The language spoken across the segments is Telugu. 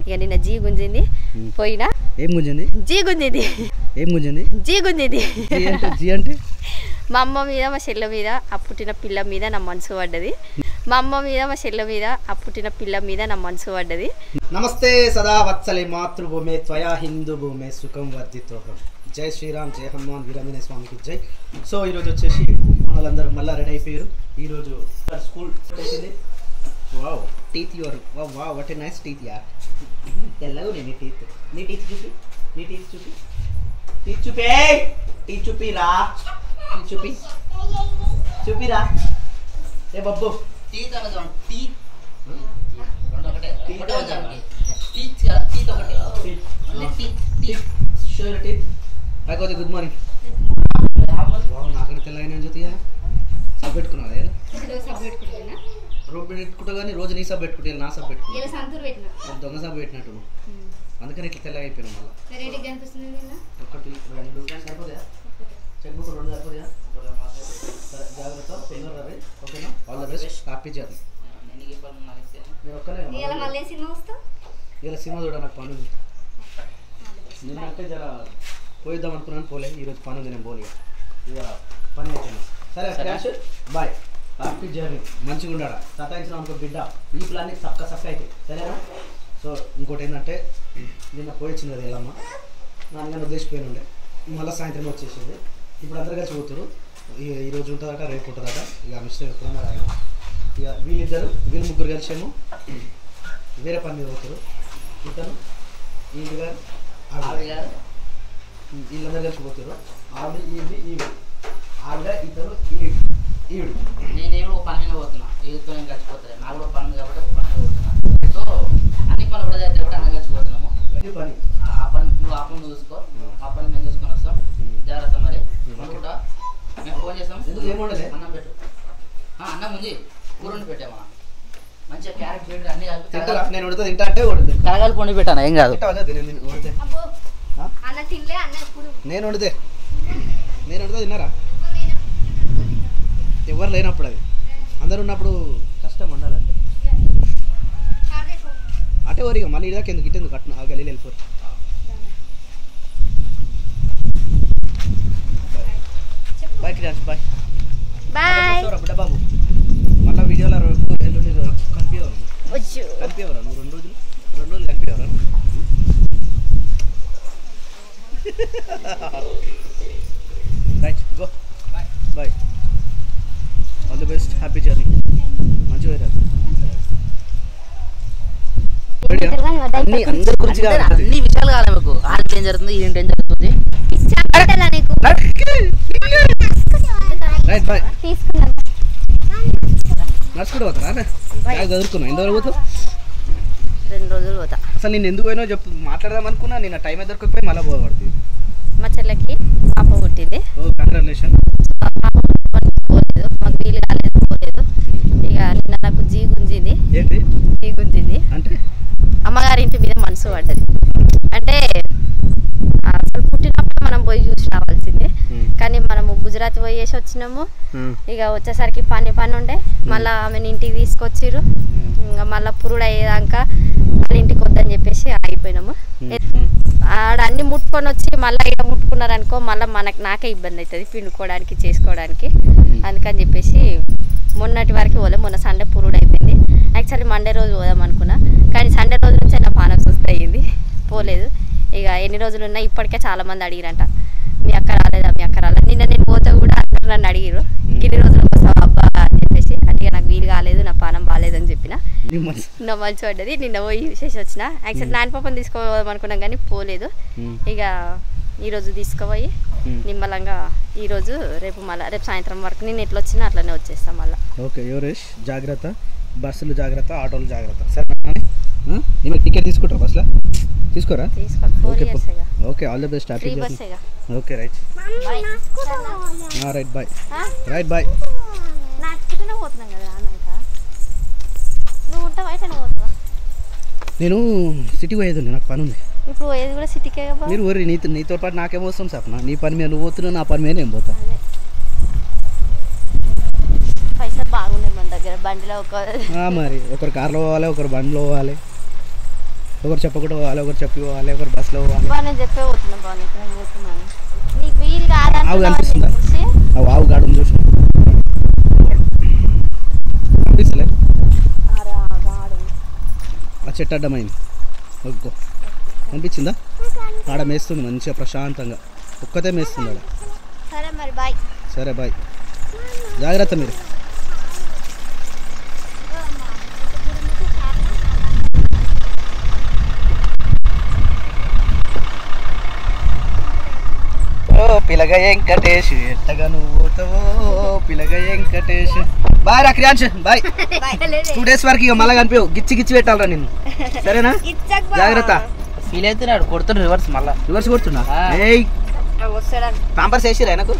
ఇక నిన్న జీ గుంజింది పోయినా ఏం గుంజింది జీ గుంజింది ఏం గుంజింది జీ గుంజింది జీ అంటే మా అమ్మ మీద మా చెల్ల మీద ఆ పుట్టిన పిల్ల మీద నా మనసు పడ్డది మా అమ్మ మీద మా చెల్ల మీద ఆ పుట్టిన పిల్ల మీద నా మనసు పడ్డది నమస్తే సదా వత్సలే మాతృభూమే త్వయా హిందూ భూమే సుఖం వర్ధితోహం జై శ్రీరామ్ జై హనుమాన్ వీరాంజనేయ స్వామికి జై సో ఈరోజు వచ్చేసి వాళ్ళందరూ మళ్ళీ రెడీ అయిపోయారు ఈరోజు స్కూల్ వచ్చేసింది wow teeth your wow wow what a nice teeth యార్ తెల్లగా నీ టీత్ చూపి టీత్ చూపిరా చూపిరా ఏ బబ్బు టీత్ అనదు టీత్ రెండు ఒకటే టీత్ షూర్ టీత్ అయిపోతే గుడ్ మార్నింగ్ వావ్ నాకనే తెల్లగా జ్యోతియా సబ్ పెట్టుకున్నావా రోడ్ పెట్టుకుంటా కానీ రోజు నీ సబ్ పెట్టుకుంటే నా సబ్ పెట్టుకుంటా దొంగ సబ్ పెట్టినట్టు అందుకని ఇట్లా తెల్లగా అయిపోయినా మళ్ళీ ఒకటి రెండు సరిపోదా చెక్ బుక్ రెండు సరిపోదా జాగ్రత్త పెన్ను రవి ఓకేనా all the best happy journey నేను ఒక్కలే ఇలా సినిమా చూడ నాకు పని ఉంది నిన్నంటే జర పోయిద్దాం అనుకున్నాను పోలే ఈరోజు పని ఉంది నేను పోలే ఇక పని అయిపోయినా సరే క్యాష్ బాయ్ హ్యాపీ జర్నీ మంచిగా ఉండాడా సతాయించిన అనుకో బిడ్డ ఈ ప్లాన్ సక్క అయితే సరేనా సో ఇంకోటి ఏంటంటే నిన్న పోయించింది కదా వెళ్ళమ్మ నన్ను ఉద్దేశిపోయిన ఉండే మళ్ళీ సాయంత్రం వచ్చేసింది ఇప్పుడు అందరు కలిసి పోతారు ఈరోజు ఉంటుందట రేపు ఉంటుందట ఇక మిస్టర్ ఎప్పుడన్నా రాయన ఇక వీళ్ళు ముగ్గురు కలిసేమో వేరే పని మీద పోతారు ఇతను ఈవిడ గారు వీళ్ళందరూ కలిసి పోతారు ఆవిడ ఇతను ఈవిడ నేను ఒక పని మీద పోతున్నా ఈతో నేను కలిసిపోతాను నాకు కూడా పని కాబట్టి ఒక పని మీద పోతున్నా సో అన్ని పనులు కూడా అయితే కూడా అన్నీ కలిసిపోతున్నాము పని ఆ పని నువ్వు ఆ పని చూసుకో ఆ పని మేము చూసుకొని వస్తాం జాగ్రత్త మరి అనుకుంటా మేము ఫోన్ చేస్తాం ఎందుకు ఏముండలే అన్నం పెట్టు అన్నం ఉంది కూరని పెట్టామా మంచిగా క్యారెట్ బీట్ అన్ని కలిపి నేను ఉడతా తింటా అంటే ఉడుతుంది కరగాలి పొండి పెట్టాను ఏం కాదు నేను వండితే తిన్నారా ఎవరు లేనప్పుడు అది అందరు ఉన్నప్పుడు కష్టం వండాలంటే అటే ఓరిగా మళ్ళీ ఇదాక ఎందుకు ఇట్టేందుకు కట్టిన ఆ గలీలు వెళ్ళిపోరు బాయ్ క్రియాన్స్ బాయ్ బిడ్డ బాబు మళ్ళీ వీడియోలో కనిపించవరా నువ్వు 2 రోజులు కనిపించవరా right go boy all the best happy journey మంచిగా పోయిరా అందరి గురించి అన్ని విషయాలు కావాలి మీకు ఆడికి ఏం జరుగుతుంది ఏంటి ఏం జరుగుతుంది రైట్ బాయ్ నడుచుకుంటూ పోతారా చదువుకున్నా ఎంతవరకు పోతావు 2 రోజులు పోతా అసలు నేను ఎందుకు పోయినా చెప్పు మాట్లాడదాం అనుకున్నా నేను టైం దొరకకపోయి మళ్ళీ పోకూడదు మా చెల్లెకి పాప పుట్టింది ఓ కంగ్రాచులేషన్ పోలేదు మాకు వీలు కాలేదు పోలేదు ఇక నిన్న నాకు జీ గుంజింది అంటే అమ్మగారి ఇంటి మీద మనసు పడ్డది అంటే అసలు పుట్టినప్పుడు మనం పోయి చూసి రావాల్సిందే కానీ మనము గుజరాత్ పోయేసి వచ్చినాము ఇక వచ్చేసరికి పని ఉండే మళ్ళీ ఆమెను ఇంటికి తీసుకొచ్చిర్రు ఇంకా మళ్ళీ పురుడు అయ్యేదాకా వాళ్ళ ఇంటికి వద్దని చెప్పేసి ఆగిపోయినాము ఆడ అన్ని ముట్టుకొని వచ్చి మళ్ళీ ఇక్కడ ముట్టుకున్నారనుకో మళ్ళీ నాకే ఇబ్బంది అవుతుంది పిండుకోవడానికి చేసుకోవడానికి అందుకని చెప్పేసి మొన్నటి వరకు పోలే మొన్న సండే పురుడు అయిపోయింది యాక్చువల్లీ మండే రోజు పోదాం అనుకున్నా కానీ సండే రోజు నుంచి నా పానం సుస్థ అయ్యింది పోలేదు ఇక ఎన్ని రోజులు ఉన్నా ఇప్పటికే చాలామంది అడిగిరంట మీ అక్క రాలేదు నిన్న నేను పోతే కూడా అందరూ నన్ను అడిగిరు ఇన్ని రోజులు వస్తావా అబ్బా అని చెప్పేసి అంటే నాకు వీలు కాలేదు నా పానం బాగాలేదని చెప్పిన నా మంచి పడ్డది నిన్న పోయి చేసి వచ్చిన యాక్చువల్లీ నాన్న పాపని తీసుకోదాం అనుకున్నాం కానీ పోలేదు ఇక ఈరోజు తీసుకుపోయి నిమ్మలంగా ఈరోజు రేపు సాయంత్రం వరకు నేను ఎట్లా వచ్చినా అట్లనే వచ్చేస్తాం మళ్ళీ ఓకే యోరేష్ జాగ్రత్త బస్సులు జాగ్రత్త ఆటోలు జాగ్రత్త సరే నేను టికెట్ తీసుకుంటావు బస్సులో తీసుకోరా okay all the best happy okay right right bye right bye పోతున్నాం కదా నువ్వు ఉంటావా అయితే నువ్వు పోతావా నేను సిటీకి పోయేది నాకు పని ఉంది ఇప్పుడు పోయేది కూడా సిటీకే కదా మీరు ఊరి నీతో పాటు నాకేమో వస్తాం సప్న నీ పని మీద నువ్వు పోతున్నావు నా పని మీద నేను పోతా పైసలు బాగున్నాయి మన దగ్గర బండిలో ఒక మరి ఒకరు కార్లో పోవాలి ఒకరు బండిలో పోవాలి ఒకరు చెప్పకుండా వాళ్ళు ఒకరు చెప్పి వాళ్ళు ఒకరు బస్సులో పోవాలి. నేను చెప్పే పోతున్నా బాగా నేను పోతున్నాను నీకు వీలు కాదని ఆవు కనిపిస్తుందా? ఆవు గాడు చూసి కనిపిస్తలే ఆ చెట్టు అడ్డమైంది ఒక్కో కనిపించిందా? ఆడ మేస్తుంది మంచిగా ప్రశాంతంగా ఒక్కతే మేస్తుంది ఆడ. సరే మరి బాయ్. సరే బాయ్, జాగ్రత్త మీరు. ఓ పిలగ వెంకటేష్ ఎట్టగా నువ్వు పోతావో పిలగ వెంకటేష్. బాయ్ రా క్రియాంశ్, బాయ్. 2 days వరకు ఇక మళ్ళీ కనిపించవు, గిచ్చి గిచ్చి పెట్టాలరా నిన్ను, సరేనా? జాగ్రత్త. ఫీల్ అవుతున్నాడు, కొడుతున్నా రివర్స్, మళ్ళా రివర్స్ కొడుతున్నా. ఏయ్ పాంపర్స్ వేసిరా నాకు?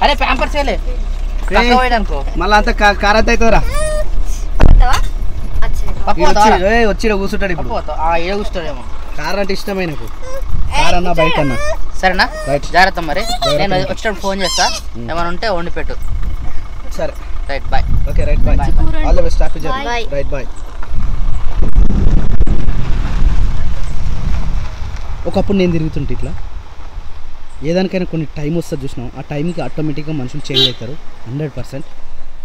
అరే ప్యాంపర్స్ వేలే అనుకో, మళ్ళీ అంతా కారంత అవుతుందిరా. వచ్చి కూర్చుంటాడు ఇప్పుడు. ఏ కూర్చుంటాడేమో. కార్ అంటే ఇష్టమే నాకు, కార్ అన్నా బైక్ అన్నా. సరేనా? రైట్, జాగ్రత్త. మరి నేను వచ్చేటప్పుడు ఫోన్ చేస్తా, ఏమైనా ఉంటే వండి పెట్టు. సరే right bye. Okay right bye. All the best, happy journey. Right bye. ఒకప్పుడు నేను తిరుగుతుంటే ఇట్లా ఏదానికైనా కొన్ని టైం వస్తుంది చూసినాం, ఆ టైంకి ఆటోమేటిక్గా మనుషులు చేంజ్ అవుతారు 100%.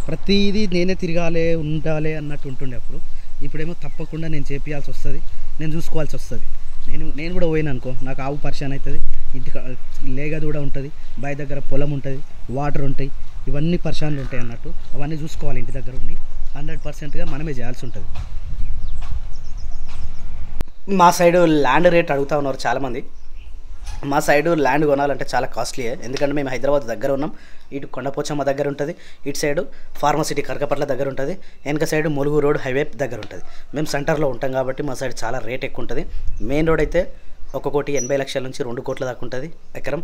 ప్రతిదీ నేనే తిరగాలి ఉండాలి అన్నట్టు ఉంటుండే అప్పుడు. ఇప్పుడేమో తప్పకుండా నేను చేపియాల్సి వస్తుంది, నేను చూసుకోవాల్సి వస్తుంది. నేను కూడా పోయినా అనుకో, నాకు ఆవు పరిచయం అవుతుంది, ఇంటికి లేగది కూడా ఉంటుంది, బావి దగ్గర పొలం ఉంటుంది, వాటర్ ఉంటాయి, ఇవన్నీ పరిచయాలు ఉంటాయి అన్నట్టు. అవన్నీ చూసుకోవాలి ఇంటి దగ్గర ఉండి 100%గా మనమే చేయాల్సి ఉంటుంది. మా సైడు ల్యాండ్ రేట్ అడుగుతూ ఉన్నారు చాలామంది. మా సైడు ల్యాండ్ కొనాలంటే చాలా కాస్ట్లీయే, ఎందుకంటే మేము హైదరాబాద్ దగ్గర ఉన్నాం. ఇటు కొండపోచమ్మ దగ్గర ఉంటుంది, ఇటు సైడు ఫార్మసిటీ కరకపట్ల దగ్గర ఉంటుంది, వెనక సైడు ములుగు రోడ్ హైవే దగ్గర ఉంటుంది. మేము సెంటర్లో ఉంటాం కాబట్టి మా సైడ్ చాలా రేట్ ఎక్కువ ఉంటుంది. మెయిన్ రోడ్ అయితే 1,80 లక్షల నుంచి 2 కోట్ల దాకా ఉంటుంది ఎకరం.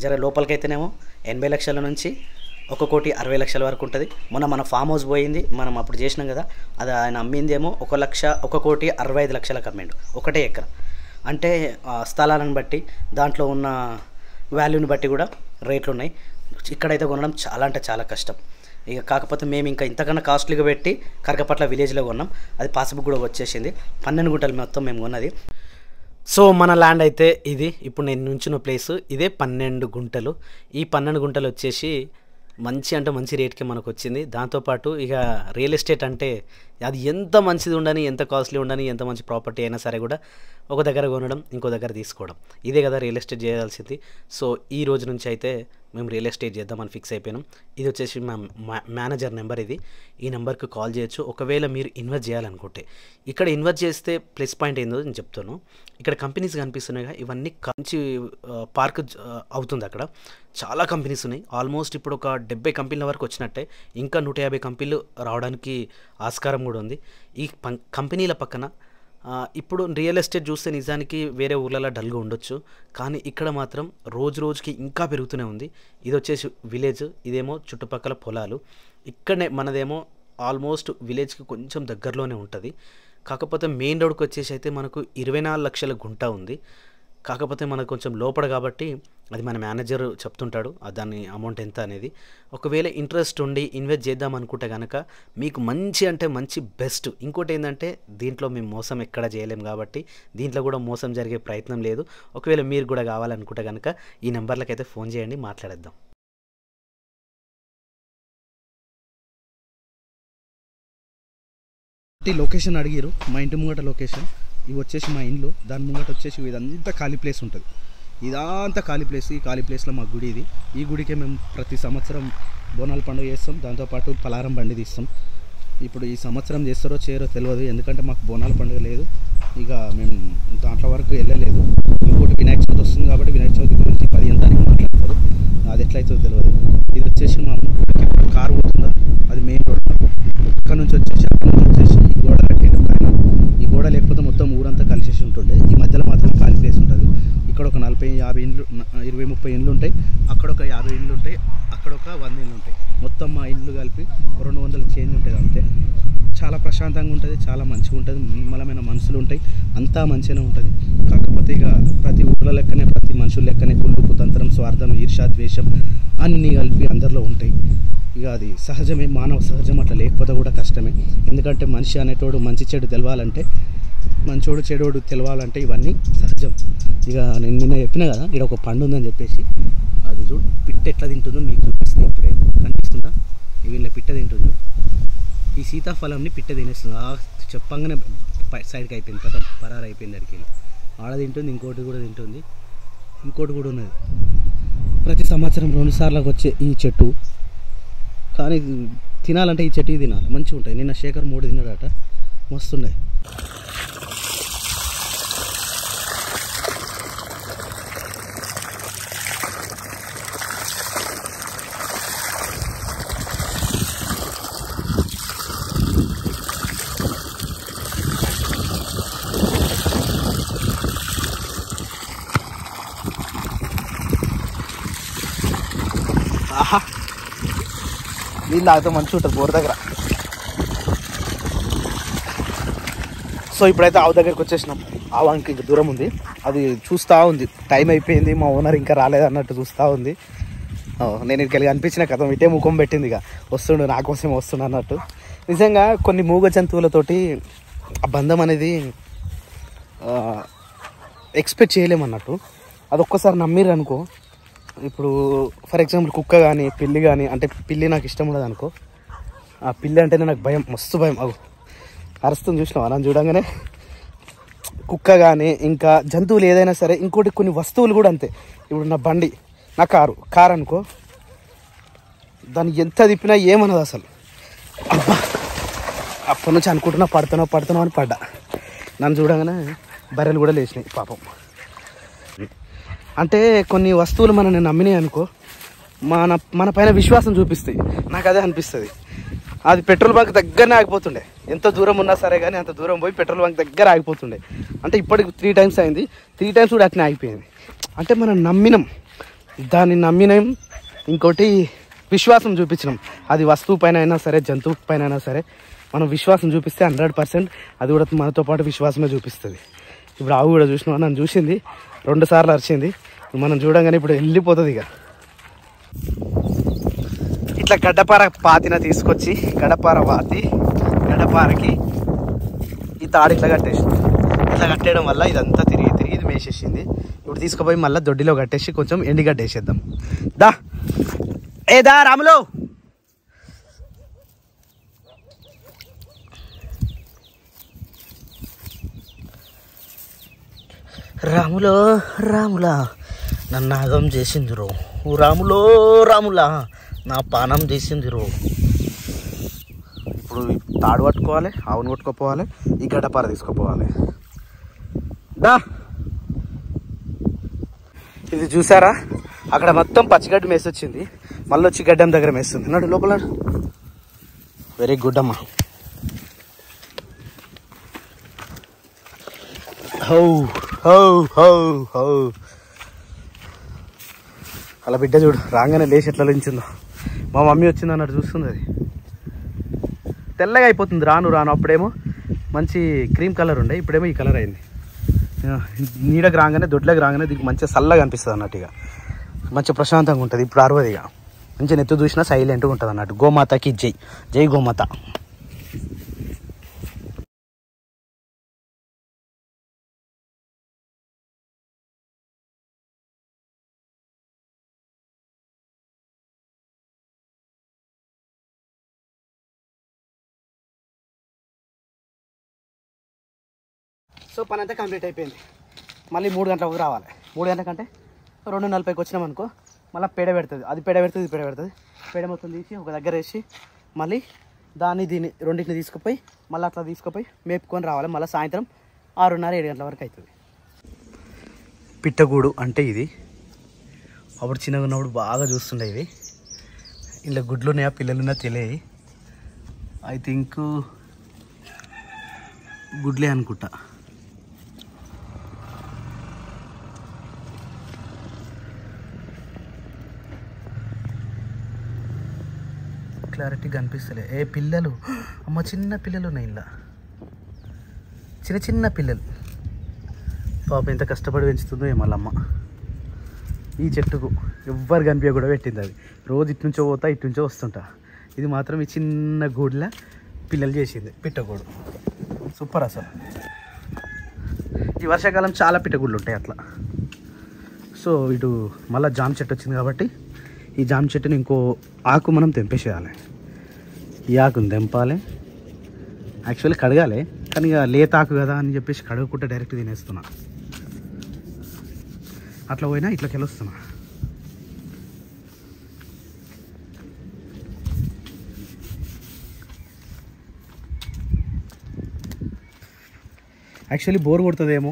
జర లోపలికైతేనేమో 80 లక్షల నుంచి 1,60 లక్షల వరకు ఉంటుంది. మన ఫామ్ హౌస్ పోయింది, మనం అప్పుడు చేసినాం కదా, అది ఆయన అమ్మిందేమో 1,60 లక్షలకు అమ్మిండు ఒకటే ఎకరం. అంటే స్థలాలను బట్టి దాంట్లో ఉన్న వాల్యూని బట్టి కూడా రేట్లు ఉన్నాయి. ఇక్కడైతే కొనడం చాలా అంటే చాలా కష్టం. ఇక కాకపోతే మేము ఇంకా ఇంతకన్నా కాస్ట్లీగా పెట్టి కరకపట్ల విలేజ్లో కొన్నాం, అది పాస్బుక్ కూడా వచ్చేసింది. 12 గుంటలు మొత్తం మేము కొన్నది. సో మన ల్యాండ్ అయితే ఇది, ఇప్పుడు నేను నుంచిన ప్లేస్ ఇదే 12 గుంటలు. ఈ 12 గుంటలు వచ్చేసి మంచి రేట్కి మనకు వచ్చింది. దాంతోపాటు ఇక రియల్ ఎస్టేట్ అంటే అది ఎంత మంచిది ఉండని, ఎంత కాస్ట్లీ ఉండని, ఎంత మంచి ప్రాపర్టీ అయినా సరే కూడా ఒక దగ్గర కొనడం ఇంకో దగ్గర తీసుకోవడం, ఇదే కదా రియల్ ఎస్టేట్ చేయాల్సింది. సో ఈ రోజు నుంచి అయితే మేము రియల్ ఎస్టేట్ చేద్దామని ఫిక్స్ అయిపోయినాం. ఇది వచ్చేసి మా మేనేజర్ నెంబర్, ఇది ఈ నెంబర్కి కాల్ చేయొచ్చు ఒకవేళ మీరు ఇన్వెస్ట్ చేయాలనుకుంటే. ఇక్కడ ఇన్వెస్ట్ చేస్తే ప్లస్ పాయింట్ ఏందో నేను చెప్తాను. ఇక్కడ కంపెనీస్ కనిపిస్తున్నాయి, ఇవన్నీ మంచి పార్క్ అవుతుంది. అక్కడ చాలా కంపెనీస్ ఉన్నాయి, ఆల్మోస్ట్ ఇప్పుడు ఒక 70 కంపెనీల వరకు వచ్చినట్టే, ఇంకా 150 కంపెనీలు రావడానికి ఆస్కారం కూడా ఉంది. ఈ కంపెనీల పక్కన ఇప్పుడు రియల్ ఎస్టేట్ చూస్తే నిజానికి వేరే ఊర్లలో డల్గా ఉండొచ్చు, కానీ ఇక్కడ మాత్రం రోజుకి ఇంకా పెరుగుతూనే ఉంది. ఇది వచ్చేసి విలేజ్, ఇదేమో చుట్టుపక్కల పొలాలు. ఇక్కడనే మనదేమో ఆల్మోస్ట్ విలేజ్కి కొంచెం దగ్గరలోనే ఉంటుంది. కాకపోతే మెయిన్ రోడ్కి వచ్చేసి అయితే మనకు 24 లక్షల గుంట ఉంది. కాకపోతే మనకు కొంచెం లోపల కాబట్టి అది మన మేనేజర్ చెప్తుంటాడు దాని అమౌంట్ ఎంత అనేది. ఒకవేళ ఇంట్రెస్ట్ ఉండి ఇన్వెస్ట్ చేద్దాం అనుకుంటే కనుక మీకు మంచి బెస్ట్. ఇంకోటి ఏంటంటే దీంట్లో మేము మోసం ఎక్కడ చేయలేం కాబట్టి దీంట్లో కూడా మోసం జరిగే ప్రయత్నం లేదు. ఒకవేళ మీరు కూడా కావాలనుకుంటే కనుక ఈ నెంబర్లకు అయితే ఫోన్ చేయండి, మాట్లాడేద్దాం. లొకేషన్ అడిగారు, మా ఇంటి ముంగట లొకేషన్ ఇవి వచ్చేసి మా ఇండ్లు, దాని ముంగట వచ్చేసి ఇదంతా ఖాళీ ప్లేస్ ఉంటుంది. ఇదంతా ఖాళీ ప్లేస్, ఈ ఖాళీ ప్లేస్లో మా గుడి ఇది. ఈ గుడికే మేము ప్రతి సంవత్సరం బోనాల పండుగ చేస్తాం, దాంతోపాటు పలారం బండి తీస్తాం. ఇప్పుడు ఈ సంవత్సరం చేస్తారో చేయరో తెలియదు, ఎందుకంటే మాకు బోనాల పండుగ లేదు, ఇక మేము దాంట్లో వరకు వెళ్ళలేదు. ఇంకోటి వినాయక చవితి వస్తుంది కాబట్టి వినాయక చవితి గురించి 15 తారీఖు మాట్లాడతారు, అది ఎట్లయితుందో తెలియదు. ఇది వచ్చేసి మా కారు పోతుందా, అది మెయిన్ రోడ్. అక్కడ నుంచి వచ్చేసి ఈ గోడ కట్టేయడం కానీ, ఈ గోడ లేకపోతే మొత్తం ఊరంతా కలిసేసి ఉంటుండే. ఈ మధ్యలో మాత్రం ఖాళీ ప్లేస్ ఉంటుంది. ఇక్కడ ఒక 40-50 ఇండ్లు, 20-30 ఇండ్లు ఉంటాయి, అక్కడ ఒక 50 ఇండ్లు ఉంటాయి, అక్కడ ఒక 100 ఇండ్లు ఉంటాయి. మొత్తం మా ఇండ్లు కలిపి 200 చేంజ్ ఉంటుంది అంతే. చాలా ప్రశాంతంగా ఉంటుంది, చాలా మంచిగా ఉంటుంది, నిర్మలమైన మనుషులు ఉంటాయి, అంతా మంచిగానే ఉంటుంది. కాకపోతే ఇక ప్రతి ఊళ్ళ లెక్కనే, ప్రతి మనుషుల లెక్కనే కుళ్ళు, కుతంత్రం, స్వార్థం, ఈర్ష్య, ద్వేషం అన్నీ కలిపి అందరిలో ఉంటాయి. ఇక అది సహజమే, మానవ సహజం, అట్లా లేకపోతే కూడా కష్టమే. ఎందుకంటే మనిషి అనేటోడు మంచి చెడు తెలవాలంటే మంచోడు చెడోడు తెలవాలంటే ఇవన్నీ సహజం. ఇక నేను నిన్న చెప్పినా కదా ఇక్కడ ఒక పండు ఉందని చెప్పేసి, అది చూడు పిట్ట ఎట్లా తింటుందో మీకు చూపిస్తుంది. ఇప్పుడే కనిపిస్తుందా? వీళ్ళ పిట్ట తింటుంది. ఈ సీతాఫలంని పిట్ట తినేస్తుంది. చెప్పంగానే సైడ్కి అయిపోయింది, కథ పరారు అయిపోయింది. అడికి వెళ్ళి ఆడ తింటుంది, ఇంకోటి కూడా తింటుంది, ఇంకోటి కూడా ఉన్నది. ప్రతి సంవత్సరం 2 సార్లకు వచ్చే ఈ చెట్టు, కానీ తినాలంటే ఈ చెట్టు తినాలి, మంచిగా ఉంటాయి. నిన్న శేఖర్ 3 తిన్నాడట, మస్తున్నాయి. ఆహా, నీళ్ళు తాగితే మంచిగా ఉంటుంది బోర్ దగ్గర. సో ఇప్పుడైతే ఆవు దగ్గరికి వచ్చేసినాం. ఆవానికి ఇంక దూరం ఉంది, అది చూస్తూ ఉంది. టైం అయిపోయింది, మా ఓనర్ ఇంకా రాలేదన్నట్టు చూస్తూ ఉంది. నేను ఇక్కడికి అనిపించిన కథ ఇటే ముఖం పెట్టింది, ఇక వస్తుండు నా కోసం వస్తుండు అన్నట్టు. నిజంగా కొన్ని మూగ జంతువులతోటి ఆ బంధం అనేది ఎక్స్పెక్ట్ చేయలేమన్నట్టు. అది ఒక్కసారి నమ్మిర్రు అనుకో, ఇప్పుడు ఫర్ ఎగ్జాంపుల్ కుక్క కానీ పిల్లి కానీ, అంటే పిల్లి నాకు ఇష్టం ఉండదు అనుకో, ఆ పిల్లి అంటేనే నాకు భయం, మస్తు భయం. అవు అరుస్తుంది చూసినావా నన్ను చూడంగానే. కుక్క కానీ ఇంకా జంతువులు ఏదైనా సరే, ఇంకోటి కొన్ని వస్తువులు కూడా అంతే. ఇప్పుడు నా బండి, నా కారు అనుకో, దాన్ని ఎంత తిప్పినా ఏమన్నది అసలు. అబ్బా, అప్పటి నుంచి అనుకుంటున్నా పడుతున్నావు అని పడ్డా. నన్ను చూడగానే బర్రెలు కూడా లేచినాయి పాపం. అంటే కొన్ని వస్తువులు మనల్ని నమ్మినాయి అనుకో, మన పైన విశ్వాసం చూపిస్తాయి. నాకు అదే అనిపిస్తుంది. అది పెట్రోల్ బంక్ దగ్గరనే ఆగిపోతుండే, ఎంత దూరం ఉన్నా సరే కానీ అంత దూరం పోయి పెట్రోల్ బంక్ దగ్గర ఆగిపోతుండే. అంటే ఇప్పటికి 3 times అయింది, 3 times కూడా అట్నే ఆగిపోయింది. అంటే మనం నమ్మినాం, దాన్ని నమ్మినాం. ఇంకోటి విశ్వాసం చూపించినాం. అది వస్తువు పైన అయినా సరే, జంతువు పైన అయినా సరే, మనం విశ్వాసం చూపిస్తే 100% అది కూడా మనతో పాటు విశ్వాసమే చూపిస్తుంది. ఇప్పుడు ఆవు కూడా చూసినా, నన్ను చూసింది 2 సార్లు అరిచింది. మనం చూడంగానే ఇప్పుడు వెళ్ళిపోతుంది. ఇక ఇట్లా గడ్డపార పాతిన తీసుకొచ్చి గడ్డపారకి ఈ తాడు ఇట్లా కట్టేసింది. ఇట్లా కట్టేయడం వల్ల ఇదంతా తిరిగి ఇది మేసేసింది. ఇప్పుడు తీసుకుపోయి మళ్ళీ దొడ్డిలో కట్టేసి కొంచెం ఎండిగడ్డ వేసేద్దాం. దా రాములు, రాములా నన్ను ఆగం చేసిందిరో, రాములా నా పానం చేసిందిరో. ఇప్పుడు తాడు పట్టుకోవాలి, ఆవును కొట్టుకోపోవాలి, ఈ గడ్డపార తీసుకుపోవాలి. ఇది చూసారా, అక్కడ మొత్తం పచ్చిగడ్డి మేసొచ్చింది, మళ్ళీ వచ్చి గడ్డం దగ్గర మేస్తుంది. నాడు లోపల. వెరీ గుడ్ అమ్మా. అలా బిడ్డ చూడు రాగానే లేచి ఎట్లా లేచిందో. మా మమ్మీ వచ్చింది అన్నట్టు చూస్తుంది. అది తెల్లగా అయిపోతుంది రాను అప్పుడేమో మంచి క్రీమ్ కలర్ ఉండే, ఇప్పుడేమో ఈ కలర్ అయింది. నీడకు రాగానే దొడ్లకు రాగానే దీనికి మంచిగా చల్లగా అనిపిస్తుంది అన్నట్టుగా, మంచిగా ప్రశాంతంగా ఉంటుంది. ఇప్పుడు అరవదిగా మంచిగా నెత్తు చూసినా సైలెంట్గా ఉంటుంది అన్నట్టు. గోమాతకి జై గోమాత. సో పని అంతా కంప్లీట్ అయిపోయింది. మళ్ళీ 3 గంటలకు రావాలి. 3 గంటలకంటే 2:40కి వచ్చినాం అనుకో, మళ్ళీ పేడ పెడుతుంది. అది పేడ పెడుతుంది, ఇది పేడ పెడుతుంది. పేడ మొత్తం తీసి ఒక దగ్గర వేసి మళ్ళీ దీన్ని రెండింటిని తీసుకుపోయి మళ్ళీ అట్లా తీసుకుపోయి మేపుకొని రావాలి. మళ్ళీ సాయంత్రం 6:30-7 గంటల వరకు అవుతుంది. పిట్టగూడు అంటే ఇది. అప్పుడు చిన్నగా ఉన్నప్పుడు బాగా చూస్తుండే ఇవి. ఇలా గుడ్లు ఉన్నాయా పిల్లలు ఉన్నాయా తెలియదు. ఐ థింక్ గుడ్లే అనుకుంటా. క్లారిటీగా కనిపిస్తలే. పిల్లలు అమ్మ, చిన్న పిల్లలు ఉన్నాయి ఇలా, చిన్న పిల్లలు. పాప ఎంత కష్టపడి పెంచుతుందో ఏమల్లమ్మ. ఈ చెట్టుకు ఎవ్వరు కనిపించ కూడా పెట్టింది. అది రోజు ఇటు నుంచో పోతా, ఇటు నుంచో వస్తుంటా. ఇది మాత్రం ఈ చిన్న గూడులా పిల్లలు చేసింది, పిట్టగూడు. సూపర్ అసలు. ఈ వర్షాకాలం చాలా పిట్టగుళ్ళు ఉంటాయి అట్లా. సో ఇటు మళ్ళీ జామ చెట్టు వచ్చింది కాబట్టి ఈ జామ చెట్టుని ఇంకో ఆకు మనం తెంపేసేయాలి. ఈ ఆకుని తెంపాలి, యాక్చువల్లీ కడగాలి, కానీ ఇక లేత ఆకు కదా అని చెప్పేసి కడగకుండా డైరెక్ట్ తినేస్తున్నా. అట్లా పోయినా ఇట్లకి వెళ్ళొస్తున్నా. యాక్చువల్లీ బోర్ కొడుతుందేమో,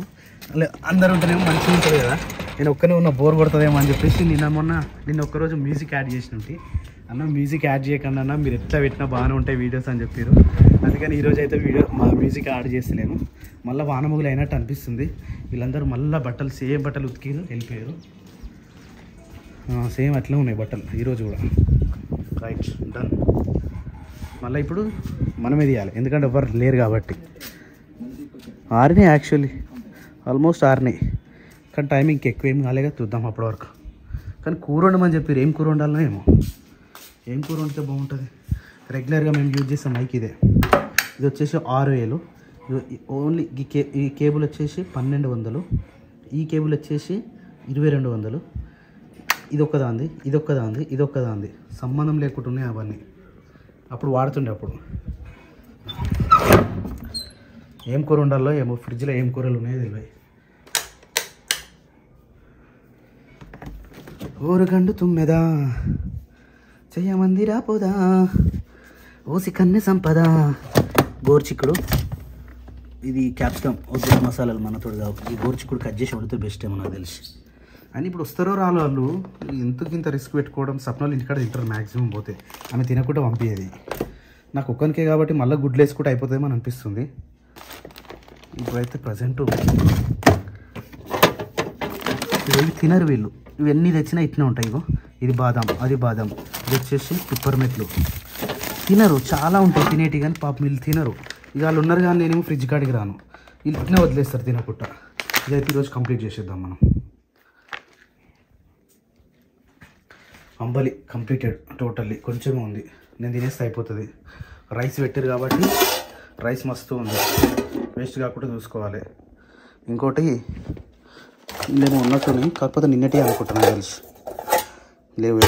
అందరు ఉంటేనేమో మంచిగా ఉంటుంది కదా, నేను ఒక్కనే ఉన్న బోర్ కొడుతుందేమో అని చెప్పేసి నిన్న ఒక్కరోజు మ్యూజిక్ యాడ్ చేసినట్టు. అన్న మ్యూజిక్ యాడ్ చేయకుండా అన్న మీరు ఎట్లా పెట్టినా బాగానే ఉంటాయి వీడియోస్ అని చెప్పారు. అందుకని ఈరోజు అయితే మ్యూజిక్ యాడ్ చేస్తలేను. మళ్ళీ వానమొగులు అయినట్టు అనిపిస్తుంది. వీళ్ళందరూ మళ్ళీ బట్టలు సేమ్ బట్టలు ఉతికిరు వెళ్ళిపోయారు. సేమ్ అట్లే ఉన్నాయి బట్టలు ఈరోజు కూడా. Right, done. మళ్ళీ ఇప్పుడు మనమే తీయాలి, ఎందుకంటే ఎవరు లేరు కాబట్టి. ఆరినాయి యాక్చువల్లీ, ఆల్మోస్ట్ ఆరినాయి, కానీ టైం ఇంకెక్కువ ఏం కాలేగా, చూద్దాం అప్పటి వరకు. కానీ కూర వండమని చెప్పారు, ఏం కూర వండాలనో ఏమో. ఏం కూర వండితే బాగుంటుంది? రెగ్యులర్గా మేము యూజ్ చేసే మైక్ ఇదే. ఇది వచ్చేసి 6000. ఓన్లీ ఈ కేబుల్ వచ్చేసి 1200, ఈ కేబుల్ వచ్చేసి 2200. ఇదొక్కదాంది, ఇదొక్కదాంది, ఇదొక్కదాంది, సంబంధం లేకుండా ఉన్నాయి అవన్నీ. అప్పుడు వాడుతుండే. అప్పుడు ఏం కూర ఉండాలో ఏమో, ఫ్రిడ్జ్లో ఏం కూరలు ఉన్నాయో తెలియదు. ఊరుగండు తుమ్మెదా చెయ్యమందిరా పోదా ఓసి కన్నె సంపద. గోర్చిక్కుడు, ఇది క్యాప్సికమ్, వద్దు మసాలాలు మనతో కావు. ఈ గోర్చిక్కుడు కట్ చేసి వండితే బెస్ట్ ఏమో నాకు తెలిసి. అని ఇప్పుడు వస్తారో రాలో వాళ్ళు, ఇంత రిస్క్ పెట్టుకోవడం. సప్నాలు ఇంటికాడ తింటారు మ్యాక్సిమం, పోతే ఆమె తినకుండా పంపించేది. నాకు ఒక్కనికే కాబట్టి మళ్ళీ గుడ్లు వేసుకుంటే అయిపోతుందేమో అనిపిస్తుంది. ఇప్పుడైతే ప్రజెంట్ ఇవి తినరు వీళ్ళు. ఇవన్నీ తెచ్చినా ఇట్నే ఉంటాయి. ఇగో ఇది బాదం, అది బాదం, ఇది వచ్చేసి పిప్పర్మెట్లు. తినరు, చాలా ఉంటాయి తినేటి, కానీ పాపం వీళ్ళు తినరు. ఇక వాళ్ళు ఉన్నారు కానీ నేనేమో ఫ్రిడ్జ్ కాడికి రాను, వీళ్ళు ఇట్నే వదిలేస్తారు తినకుండా. ఇదైతే ఈరోజు కంప్లీట్ చేసేద్దాం మనం. అంబలి కంప్లీటెడ్ టోటల్లీ, కొంచెమే ఉంది, నేను తినేస్తే అయిపోతుంది. రైస్ పెట్టారు కాబట్టి రైస్ మస్తు ఉంది, వేస్ట్ కాకుండా చూసుకోవాలి. ఇంకోటి ఇల్లేమో ఉన్నట్టుని, కాకపోతే నిన్నటి అనుకుంటున్నాను తెలిసి లేవు.